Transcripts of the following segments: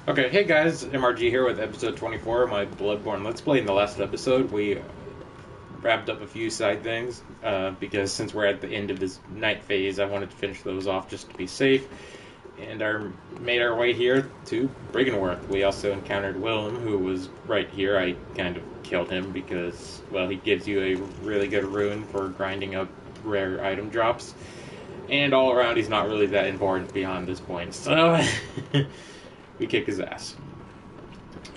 Okay, hey guys, MRG here with episode 24 of my Bloodborne Let's Play. In the last episode, we wrapped up a few side things, because since we're at the end of this night phase, I wanted to finish those off just to be safe, and made our way here to Briggenworth. We also encountered Willem, who was right here. I kind of killed him because, well, he gives you a really good rune for grinding up rare item drops, and all around he's not really that important beyond this point, so... we kick his ass.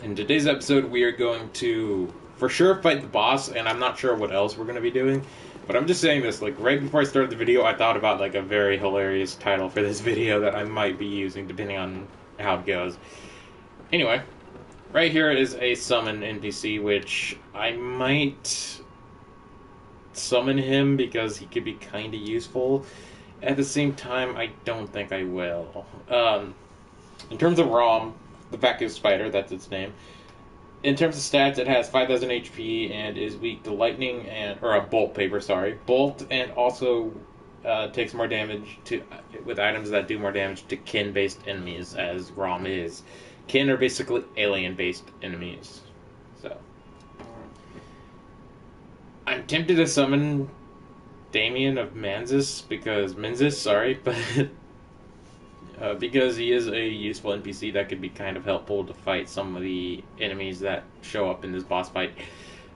In today's episode, we are going to, for sure, fight the boss, and I'm not sure what else we're going to be doing, but I'm just saying this, like, right before I started the video, I thought about, like, a very hilarious title for this video that I might be using, depending on how it goes. Anyway, right here is a summon NPC, which I might summon him because he could be kind of useful. At the same time, I don't think I will. In terms of Rom, the Vacuous Spider, that's its name. In terms of stats, it has 5,000 HP and is weak to lightning or a bolt paper, sorry. Bolt, and also takes more damage with items that do more damage to kin-based enemies, as Rom is. Kin are basically alien-based enemies. So, I'm tempted to summon Damien of Menzies, because he is a useful NPC that could be kind of helpful to fight some of the enemies that show up in this boss fight.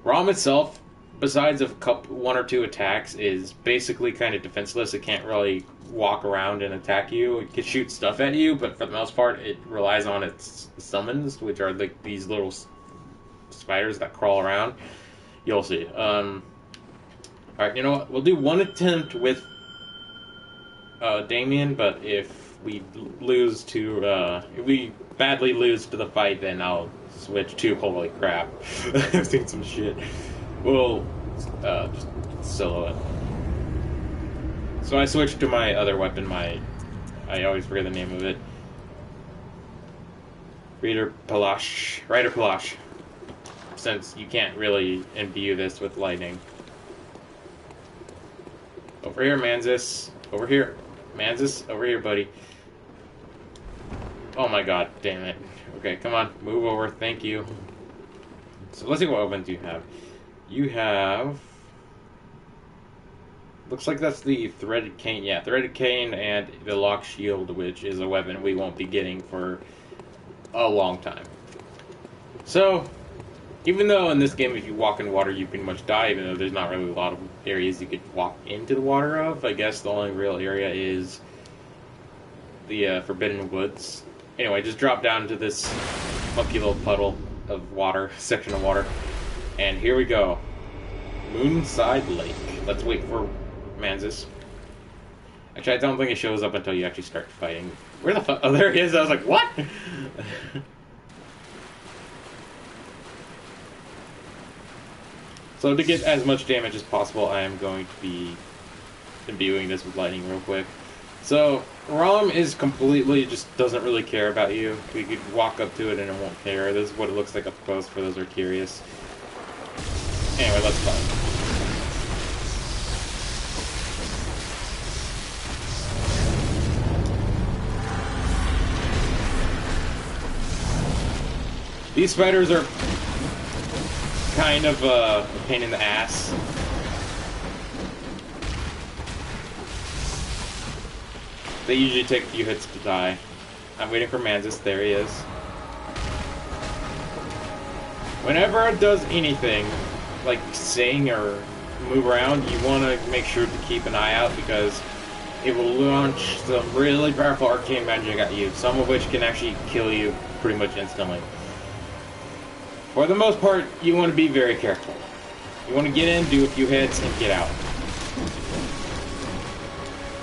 Rom itself, besides one or two attacks, is basically kind of defenseless. It can't really walk around and attack you. It can shoot stuff at you, but for the most part, it relies on its summons, which are like these little spiders that crawl around. You'll see. Alright, you know what? We'll do one attempt with Damien, but if we badly lose to the fight, then I'll switch to holy crap. I've seen some shit. We'll just solo it. So I switched to my other weapon, I always forget the name of it. Rider Palash. Since you can't really imbue this with lightning. Over here, Menzies. Over here. Menzies, over here, buddy. Oh my god, damn it. Okay, come on, move over, thank you. So let's see what weapons you have. You have... looks like that's the Threaded Cane. Yeah, Threaded Cane and the Lock Shield, which is a weapon we won't be getting for a long time. So, even though in this game if you walk in water you pretty much die, even though there's not really a lot of areas you could walk into the water of, I guess the only real area is the Forbidden Woods. Anyway, just drop down into this funky little puddle of water, section of water, and here we go. Moonside Lake. Let's wait for Menzies. Actually, I don't think it shows up until you actually start fighting. Where the fuck? Oh, there he is. I was like, what? So to get as much damage as possible, I am going to be imbuing this with lightning real quick. So, Rom is completely, just doesn't really care about you. We could walk up to it and it won't care. This is what it looks like up close for those who are curious. Anyway, let's fight. These spiders are kind of a pain in the ass. They usually take a few hits to die. I'm waiting for Menzies. There he is. Whenever it does anything, like sing or move around, you want to make sure to keep an eye out because it will launch some really powerful arcane magic at you, some of which can actually kill you pretty much instantly. For the most part, you want to be very careful. You want to get in, do a few hits, and get out.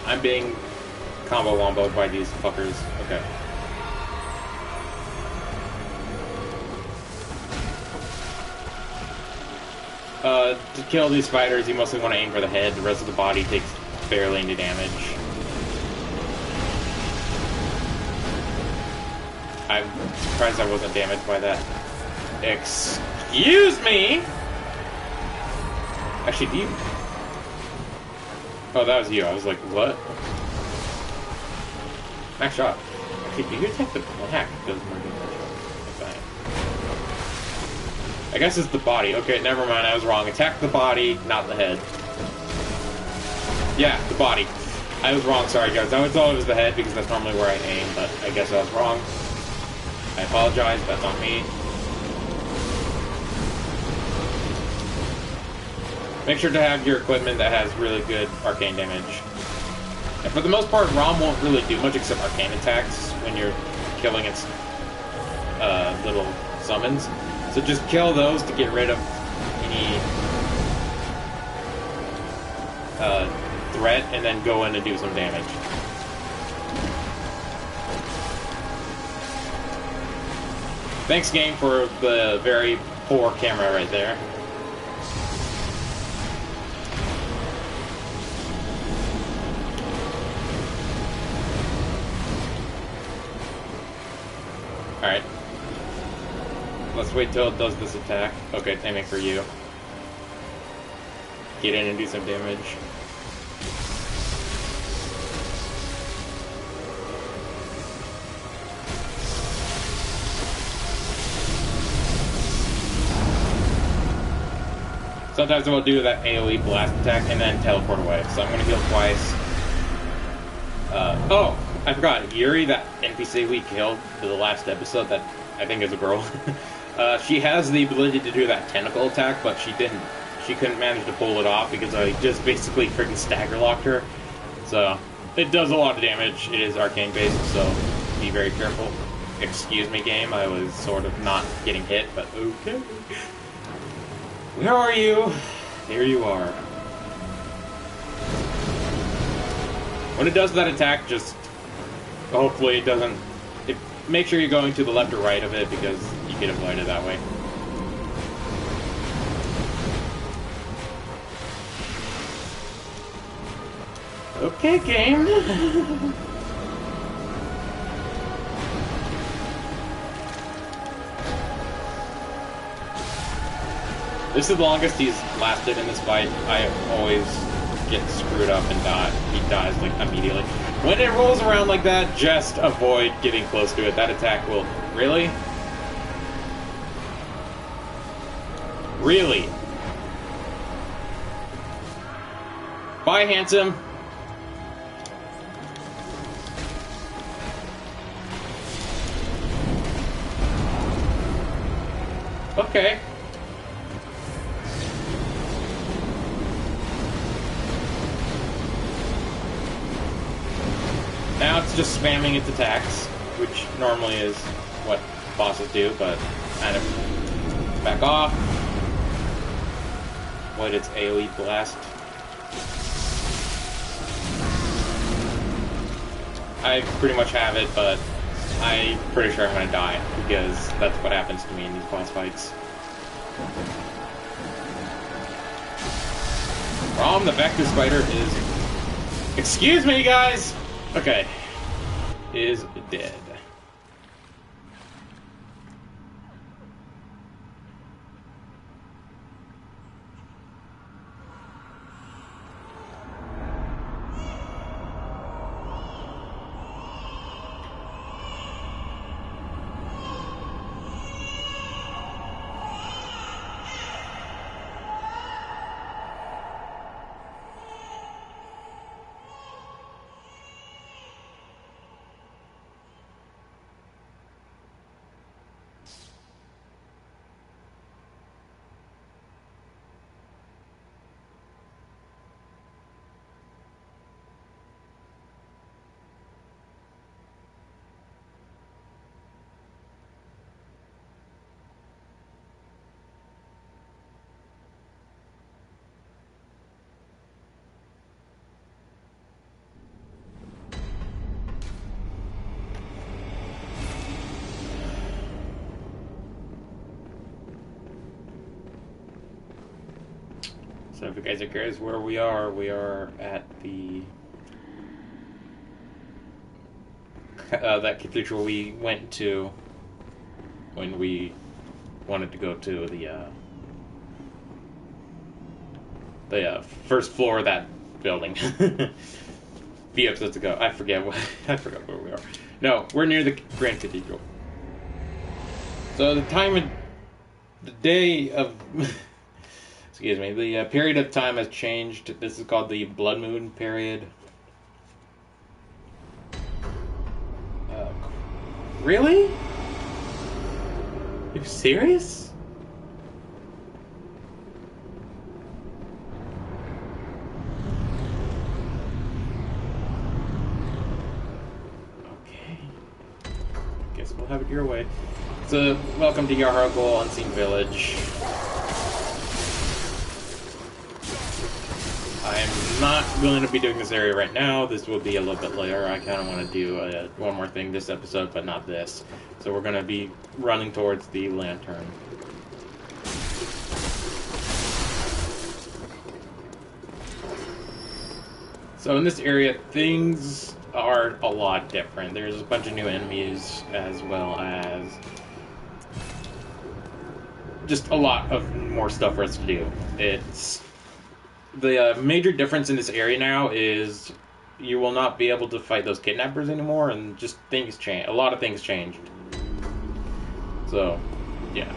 I'm being combo womboed by these fuckers. Okay. To kill these spiders, you mostly want to aim for the head. The rest of the body takes barely any damage. I'm surprised I wasn't damaged by that. Excuse me! Actually, do you... Oh, that was you. I was like, what? Nice shot. Okay, do you take the black? Does more damage. I guess it's the body. Okay, never mind, I was wrong. Attack the body, not the head. Yeah, the body. I was wrong, sorry guys. I thought it was the head because that's normally where I aim, but I guess I was wrong. I apologize, that's on me. Make sure to have your equipment that has really good arcane damage. And for the most part, Rom won't really do much except arcane attacks when you're killing its little summons. So just kill those to get rid of any threat, and then go in and do some damage. Thanks, game, for the very poor camera right there. Alright. Let's wait till it does this attack. Okay, it's aiming for you. Get in and do some damage. Sometimes I'll do that AoE blast attack and then teleport away. So I'm going to heal twice. Oh, I forgot. Yuri, that NPC we killed for the last episode, that I think is a girl. She has the ability to do that tentacle attack, but she couldn't manage to pull it off because I just basically freaking stagger locked her. So, it does a lot of damage. It is arcane based, so be very careful. Excuse me, game. I was sort of not getting hit, but okay. Where are you? There you are. When it does that attack, just hopefully it doesn't... make sure you're going to the left or right of it, because you can avoid it that way. Okay, game. This is the longest he's lasted in this fight. I always get screwed up and die. He dies like immediately. When it rolls around like that, just avoid getting close to it. That attack will... Really? Really? Bye, handsome. Okay. Now it's just spamming its attacks, which normally is what bosses do, but kind of back off. Avoid its AoE blast. I pretty much have it, but I'm pretty sure I'm gonna die, because that's what happens to me in these boss fights. Rom, the Vacuous Spider is... Excuse me, guys! Okay. Is dead. So if you guys are curious where we are at the that cathedral we went to when we wanted to go to the first floor of that building. Few episodes ago. I forgot where we are. No, we're near the Grand Cathedral. So the time The day of... excuse me. The period of time has changed. This is called the Blood Moon period. Really? Are you serious? Okay. Guess we'll have it your way. So, welcome to Yarhargul Unseen Village. I'm not going to be doing this area right now. This will be a little bit later. I kind of want to do one more thing this episode, but not this. So we're going to be running towards the lantern. So in this area, things are a lot different. There's a bunch of new enemies, as well as just a lot of more stuff for us to do. It's... The major difference in this area now is you will not be able to fight those kidnappers anymore, and just things change. A lot of things changed. So, yeah.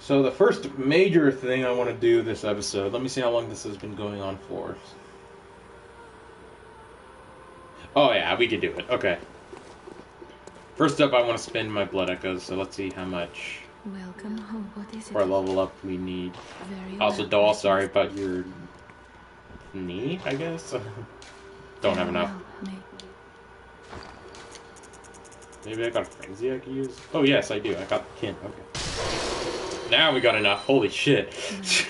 So the first major thing I want to do this episode, let me see how long this has been going on for. Oh yeah, we can do it. Okay. First up, I want to spin my blood echoes, so let's see how much... Welcome home. What is it? For a level up we need. Very Also, well. doll, sorry about your knee, I guess? Don't have enough. Maybe I got a frenzy I could use? Oh yes, I do. I got the kin. Okay. Now we got enough. Holy shit. Very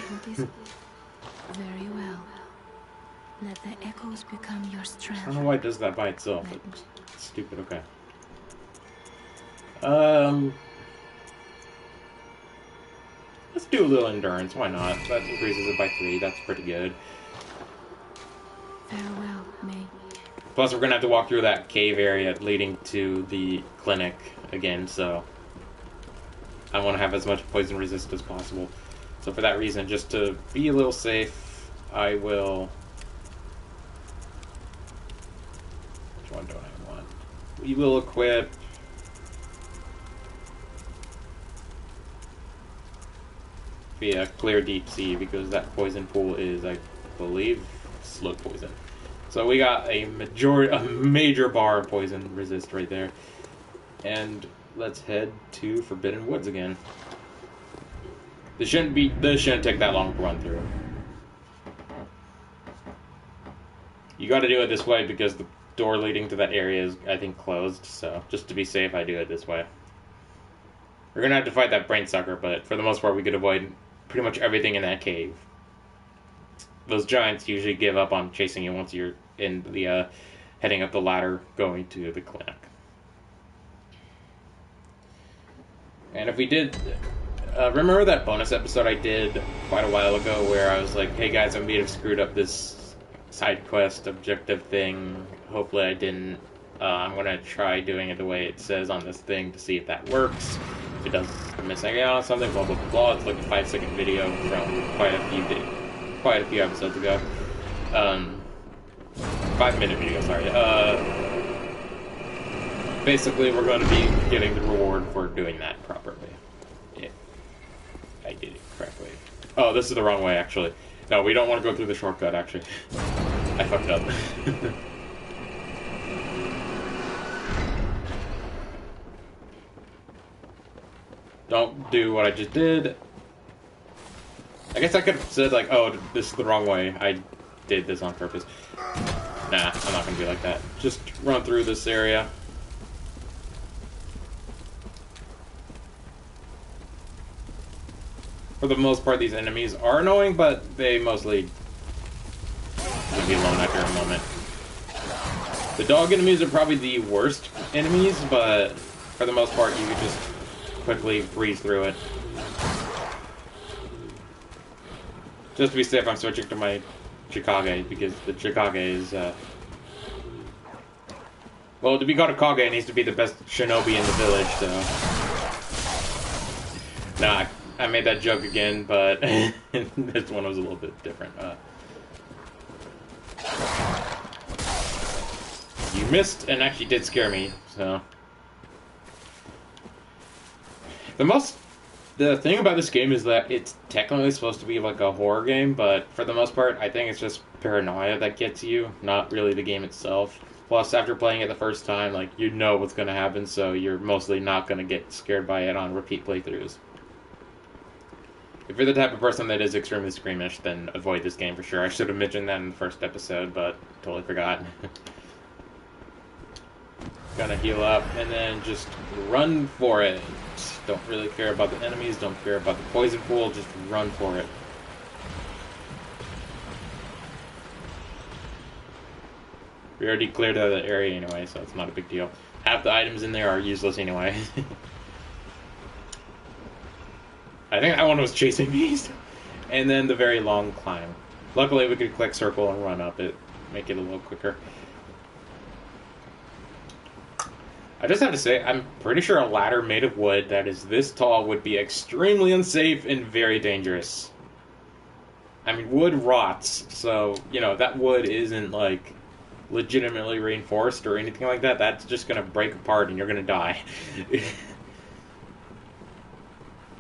well. Let the echoes become your strength. I don't know why it does that by itself. It's stupid. Okay. Let's do a little endurance, why not? That increases it by 3, that's pretty good. Farewell, May. Plus, we're gonna have to walk through that cave area leading to the clinic again, so... I want to have as much poison resist as possible. So for that reason, just to be a little safe, I will... Which one don't I want? We will equip... a clear deep sea, because that poison pool is, I believe, slow poison. So we got a major bar of poison resist right there. And let's head to Forbidden Woods again. This shouldn't take that long to run through. You got to do it this way because the door leading to that area is, I think, closed. So just to be safe, I do it this way. We're gonna have to fight that brain sucker, but for the most part, we could avoid pretty much everything in that cave. Those giants usually give up on chasing you once you're in the heading up the ladder going to the clinic. And if we did... remember that bonus episode I did quite a while ago where I was like, hey guys, I may have screwed up this side quest objective thing. Hopefully I didn't. I'm going to try doing it the way it says on this thing to see if that works. If it does, I'm missing out on something, blah, blah, blah, blah. It's like a 5-second video from quite a few episodes ago. 5-minute video, sorry. Basically, we're going to be getting the reward for doing that properly. Yeah. I did it correctly. Oh, this is the wrong way, actually. No, we don't want to go through the shortcut, actually. I fucked up. Don't do what I just did. I guess I could have said, like, oh, this is the wrong way. I did this on purpose. Nah, I'm not going to be like that. Just run through this area. For the most part, these enemies are annoying, but they mostly leave me alone after a moment. The dog enemies are probably the worst enemies, but for the most part, you can just quickly breeze through it. Just to be safe, I'm switching to my Chikage, because the Chikage is, well, to be called a Kage, it needs to be the best shinobi in the village, so... Nah, I made that joke again, but this one was a little bit different. You missed and actually did scare me, so... The thing about this game is that it's technically supposed to be like a horror game, but for the most part, I think it's just paranoia that gets you, not really the game itself. Plus, after playing it the first time, like, you know what's going to happen, so you're mostly not going to get scared by it on repeat playthroughs. If you're the type of person that is extremely squeamish, then avoid this game for sure. I should have mentioned that in the first episode, but totally forgot. Gonna heal up, and then just run for it. Don't really care about the enemies, don't care about the poison pool, just run for it. We already cleared out the area anyway, so it's not a big deal. Half the items in there are useless anyway. I think that one was chasing me. And then the very long climb. Luckily we could click circle and run up it, make it a little quicker. I just have to say, I'm pretty sure a ladder made of wood that is this tall would be extremely unsafe and very dangerous. I mean, wood rots, so, you know, that wood isn't, like, legitimately reinforced or anything like that. That's just gonna break apart and you're gonna die.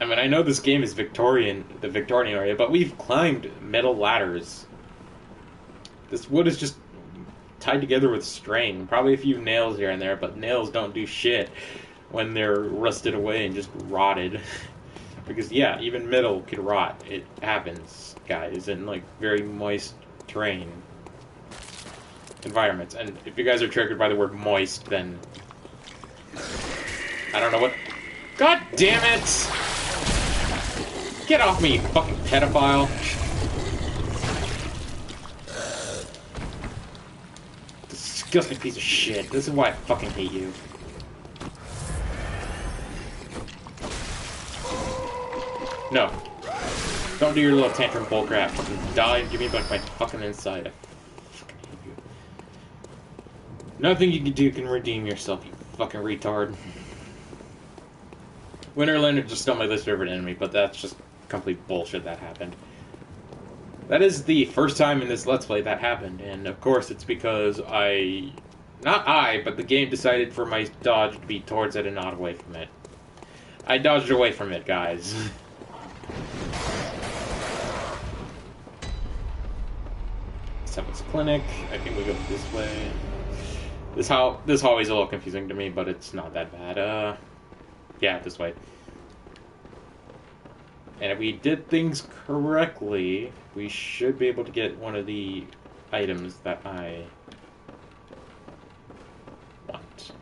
I mean, I know this game is the Victorian area, but we've climbed metal ladders. This wood is just tied together with string. Probably a few nails here and there, but nails don't do shit when they're rusted away and just rotted. Because, yeah, even metal could rot. It happens, guys, in, like, very moist terrain environments. And if you guys are triggered by the word moist, then I don't know what... God damn it! Get off me, you fucking pedophile! Disgusting piece of shit. This is why I fucking hate you. No. Don't do your little tantrum bullcrap. Fucking die and give me back my fucking inside. I fucking hate you. Nothing you can do can redeem yourself, you fucking retard. Winterland is just on my list of favorite enemy, but that's just complete bullshit that happened. That is the first time in this Let's Play that happened, and of course it's because but the game decided for my dodge to be towards it and not away from it. I dodged away from it, guys. Seven's Clinic. I think we go this way. This hallway's a little confusing to me, but it's not that bad. Yeah, this way. And if we did things correctly, we should be able to get one of the items that I want.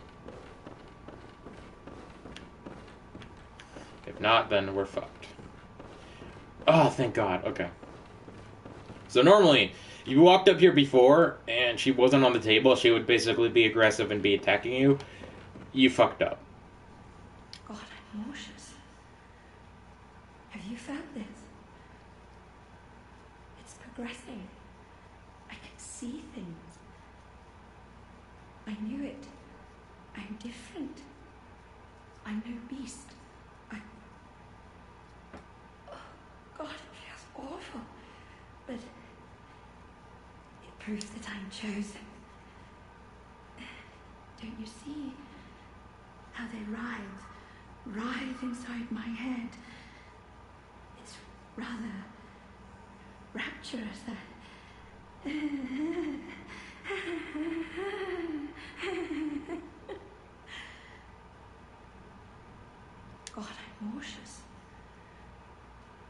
If not, then we're fucked. Oh, thank God. Okay. So normally, if you walked up here before and she wasn't on the table, she would basically be aggressive and be attacking you. You fucked up. God, I'm nauseous. Have you felt this? It's progressing. I can see things. I knew it. I'm different. I'm no beast. Oh, God, it feels awful. But it proves that I'm chosen. Don't you see how they writhe inside my head? It's rather rapturous. God, I'm nauseous.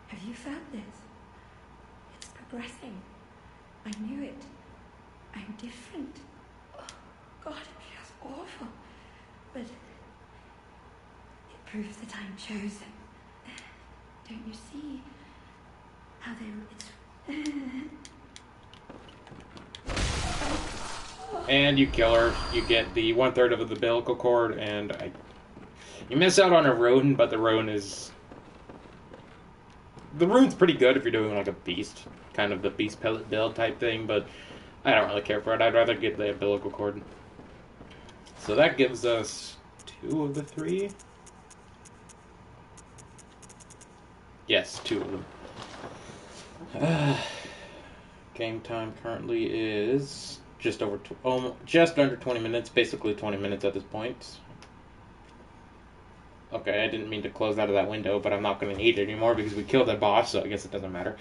Have you felt this? It's progressing. I knew it. I'm different. Oh, God, it feels awful. But it proves that I'm chosen. Don't you see how And you kill her. You get the 1/3 of the umbilical cord, and you miss out on a rune, but the rune's pretty good if you're doing like a beast, kind of the beast pellet build type thing, but I don't really care for it. I'd rather get the umbilical cord. So that gives us 2 of the 3. Yes, 2 of them. Game time currently is just under 20 minutes, basically 20 minutes at this point. Okay, I didn't mean to close out of that window, but I'm not going to need it anymore because we killed that boss, so I guess it doesn't matter.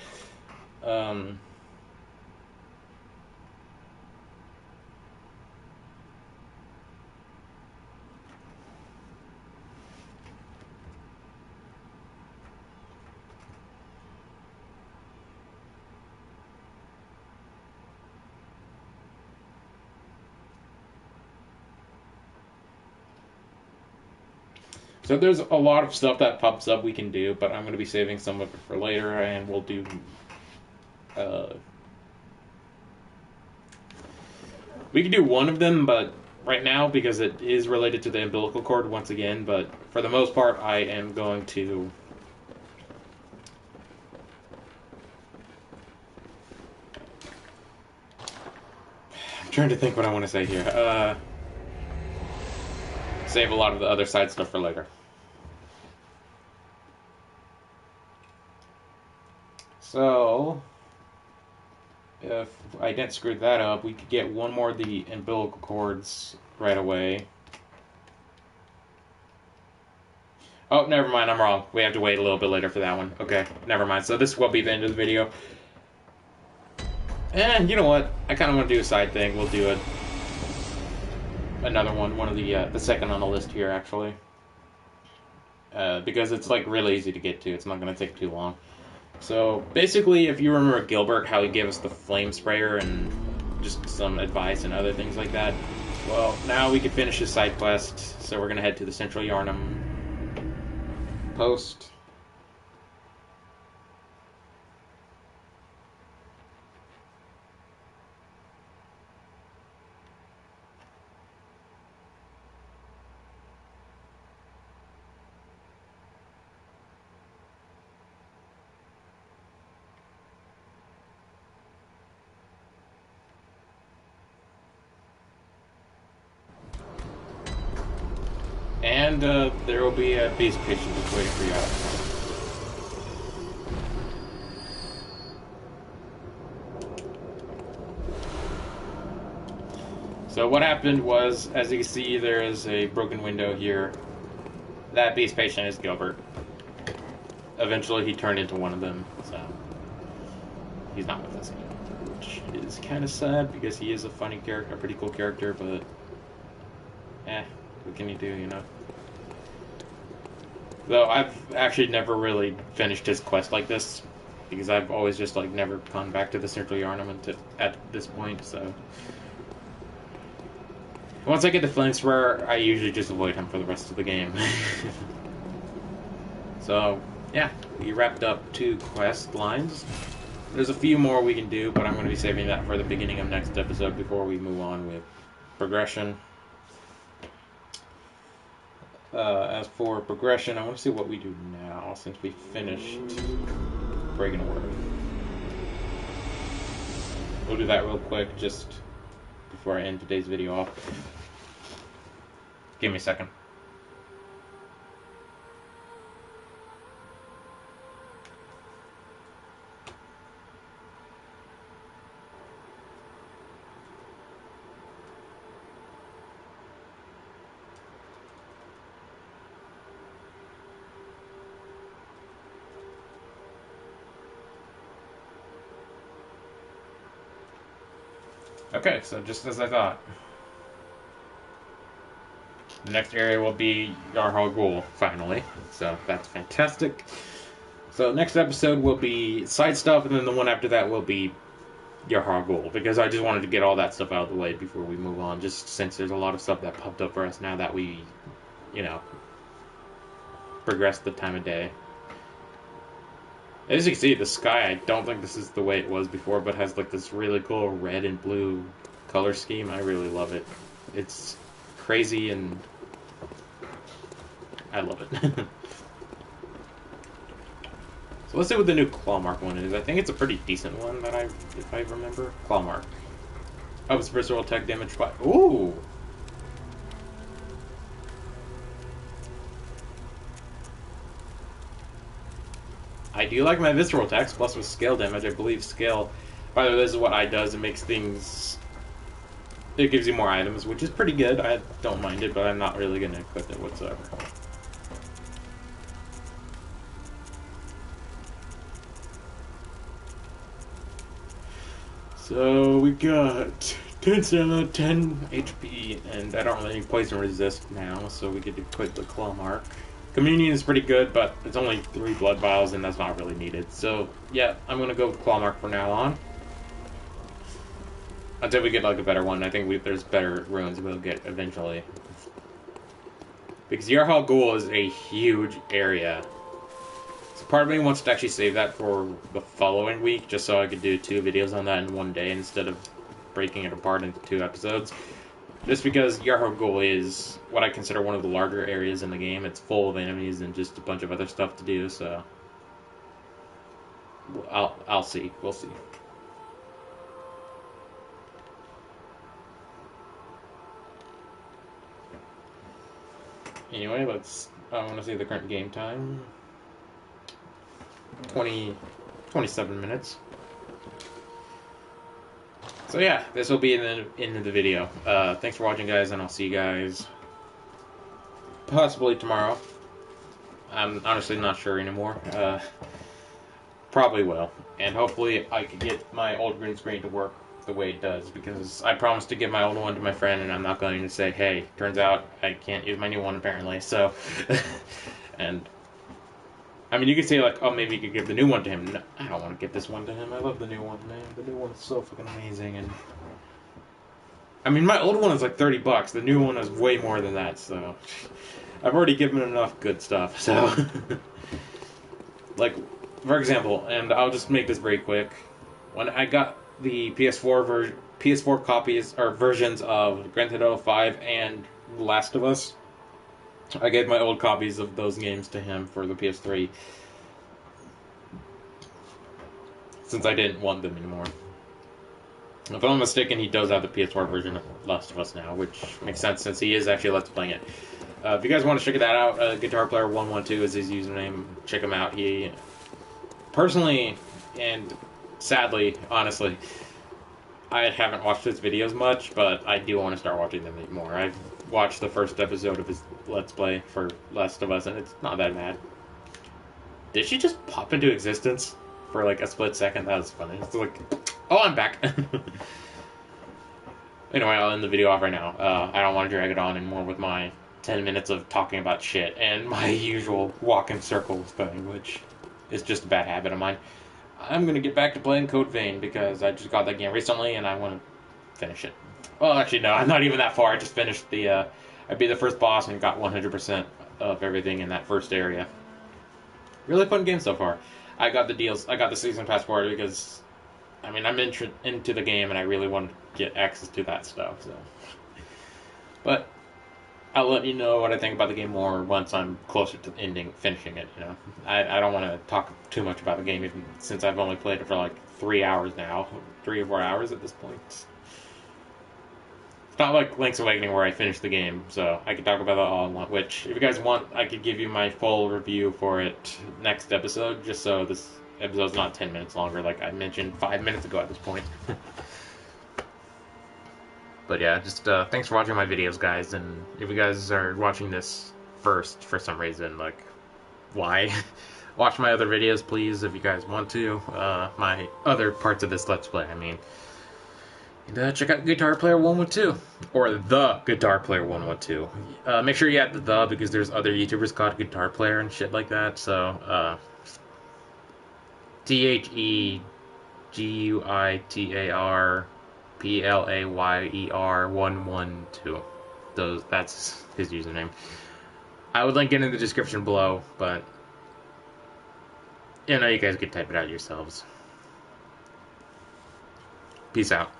So there's a lot of stuff that pops up we can do, but I'm going to be saving some of it for later, and we'll do... we can do one of them, but right now, because it is related to the umbilical cord once again, but for the most part, I am going to... I'm trying to think what I want to say here. Save a lot of the other side stuff for later. So, if I didn't screw that up, we could get one more of the umbilical cords right away. Oh, never mind, I'm wrong. We have to wait a little bit later for that one. Okay, never mind. So this will be the end of the video. And you know what? I kind of want to do a side thing. We'll do another one of the second on the list here, actually. Because it's like really easy to get to. It's not going to take too long. So basically, if you remember Gilbert, how he gave us the flame sprayer and just some advice and other things like that. Well, now we can finish his side quest. So we're going to head to the Central Yarnum post. And there will be a beast patient just waiting for you out. So what happened was, as you can see, there is a broken window here. That beast patient is Gilbert. Eventually he turned into one of them, so he's not with us anymore, which is kind of sad because he is a funny character, a pretty cool character, but what can you do, you know? Though I've actually never really finished his quest like this, because I've always just like never gone back to the Central Yarnum at this point, so... Once I get the flame sprayer, I usually just avoid him for the rest of the game. So, yeah, we wrapped up 2 quest lines. There's a few more we can do, but I'm going to be saving that for the beginning of next episode before we move on with progression. As for progression, I want to see what we do now, since we finished Breaking Order. We'll do that real quick, just before I end today's video off. Give me a second. Okay, so just as I thought. The next area will be Yarhal Ghul, finally. So that's fantastic. So next episode will be side stuff, and then the one after that will be Yarhal Ghul, because I just wanted to get all that stuff out of the way before we move on, just since there's a lot of stuff that popped up for us now that we, you know, progressed the time of day. As you can see, the sky, I don't think this is the way it was before, but has like this really cool red and blue color scheme. I really love it. It's crazy and I love it. So let's see what the new claw mark one is. I think it's a pretty decent one if I remember. Claw mark. Oh, it's visceral attack damage by... Ooh! I do like my visceral attacks, plus with scale damage. I believe scale... By the way, this is what I does. It makes things... It gives you more items, which is pretty good. I don't mind it, but I'm not really going to equip it whatsoever. So we got 10 stamina, 10 HP, and I don't really need poison resist now, so we get to quit the claw mark. Communion is pretty good, but it's only 3 blood vials, and that's not really needed. So yeah, I'm gonna go with claw mark from now on. Until we get like a better one. I think there's better runes we'll get eventually. Because Yarhal Ghul is a huge area. So part of me wants to actually save that for the following week, just so I could do 2 videos on that in one day instead of breaking it apart into 2 episodes. Just because Yarhal Ghul is what I consider one of the larger areas in the game. It's full of enemies and just a bunch of other stuff to do, so I'll see. We'll see. Anyway, I want to see the current game time. 27 minutes. So yeah, this will be in the video. Thanks for watching, guys, and I'll see you guys possibly tomorrow. I'm honestly not sure anymore. Probably will. And hopefully I can get my old green screen to work the way it does, because I promised to give my old one to my friend, and I'm not going to say, hey, turns out I can't use my new one apparently, so and I mean, you could say like, oh, maybe you could give the new one to him. No, I don't want to give this one to him. I love the new one, man. The new one's so fucking amazing, and I mean, my old one is like $30. The new one is way more than that, so I've already given enough good stuff, so like, for example, and I'll just make this very quick. When I got the PS4 copies or versions of Grand Theft Auto 5 and Last of Us, I gave my old copies of those games to him for the PS3, since I didn't want them anymore. If I'm not mistaken, he does have the PS4 version of Last of Us now, which makes sense since he is actually Let's Playing it. If you guys want to check that out, Guitar Player 112 is his username. Check him out. He personally, and sadly, honestly, I haven't watched his videos much, but I do want to start watching them more. I've watched the first episode of his Let's Play for Last of Us, and it's not that bad. Did she just pop into existence for like a split second? That was funny. It's like, oh, I'm back. Anyway, I'll end the video off right now. I don't want to drag it on anymore with my 10 minutes of talking about shit and my usual walk in circles thing, which is just a bad habit of mine. I'm going to get back to playing Code Vein because I just got that game recently and I want to finish it. Well, actually, no, I'm not even that far. I just finished I beat the first boss and got 100% of everything in that first area. Really fun game so far. I got the deals. I got the season pass for it because, I mean, I'm into the game and I really want to get access to that stuff. So, but I'll let you know what I think about the game more once I'm closer to finishing it, you know. I don't want to talk too much about the game, even since I've only played it for like 3 hours now. 3 or 4 hours at this point. It's not like Link's Awakening where I finished the game, so I can talk about that all I want, which, if you guys want, I could give you my full review for it next episode, just so this episode's not 10 minutes longer, like I mentioned 5 minutes ago at this point. But yeah, just thanks for watching my videos, guys, and if you guys are watching this first for some reason, like, why? Watch my other videos, please, if you guys want to. My other parts of this Let's Play, I mean. And check out Guitar Player 112, or the Guitar Player 112. Make sure you add the because there's other YouTubers called Guitar Player and shit like that, so, TheGuitarPlayer112. That's his username. I would link it in the description below, but you know, you guys can type it out yourselves. Peace out.